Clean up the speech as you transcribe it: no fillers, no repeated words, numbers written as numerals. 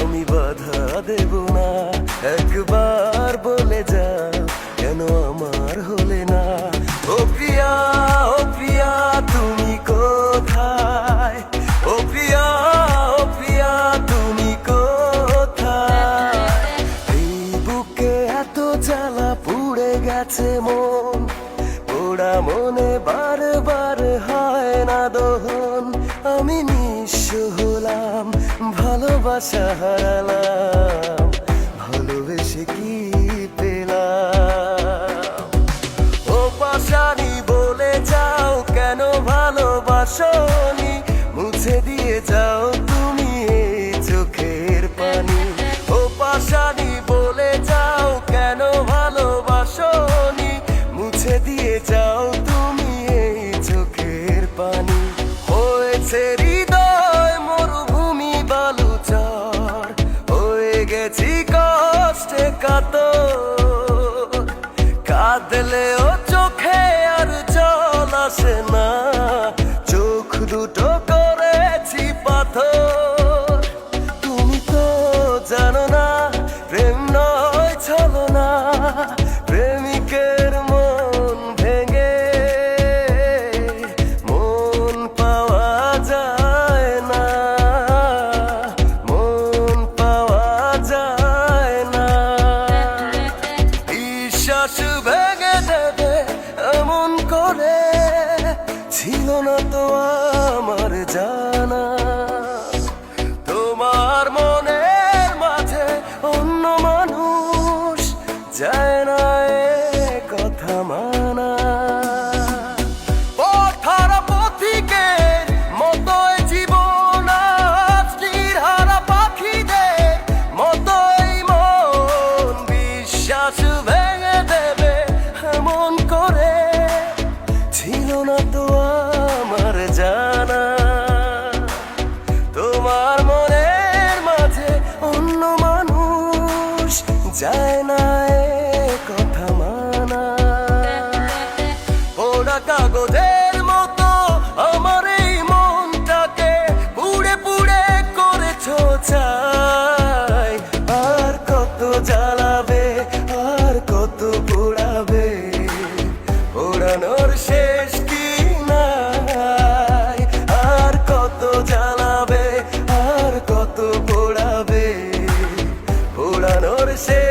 আমি বাধা দেব না। একবার বলে যাও কেন আমার হলে না। ও প্রিয়া, ও প্রিয়া তুমি কোথায়? ও প্রিয়া, ও প্রিয়া তুমি কোথায়? এই বুকে এত জ্বালা পুড়ে গেছে মন, পোড়া মনে বারবার হয় না দহন। আমি নিঃস্ব হলাম, ভালোবাসা হারালাম, ভালোবেসে কি পেলাম? ও পাশানি বলে যাও কেন ভালোবাসনি, মুছে দিয়ে যাও তুমি এই চোখের পানি। ও পাশানি বলে যাও কেন ভালোবাসনি, মুছে দিয়ে যাও তুমি এই চোখের পানি। হয়েছে হৃদয় মরুভূমি বালুচর, হয়ে গেছি কষ্টে কাতর। কাঁদলেও চোখে আর জল আসে না, চোখ দুটো করেছি পাথর। তুমি তো জানো না প্রেম নয় ছলনা, প্রেমিকের মন ভেঙে মন পাওয়া যায় না, মন পাওয়া যায় না। বিশ্বাস ভেঙে দেবে এমন করে ছিল না তো আমার জানা। তোমার মনের মাঝে অন্য মানুষ যায় না এ কথা মানা। পথহারা পথিকের মতোই জীবন আজ, নির্হারা পাখিদের মতোই মন। বিশ্বাস ভেঙে দেবে এমন করে ছিল না তো আমার জানা। তোমার মনের মাঝে অন্য মানুষ যায় না এ কথা মানা। পোড়া কাগজের মতো আমার এই মনটাকে পুড়ে পুড়ে করেছো ছাই। আর কত জ্বালাবে, আর কত পোড়াবে, পোড়ানোর শেষ কি নাই? আর কত জ্বালাবে, আর কত পোড়াবে, পোড়ানোর শেষ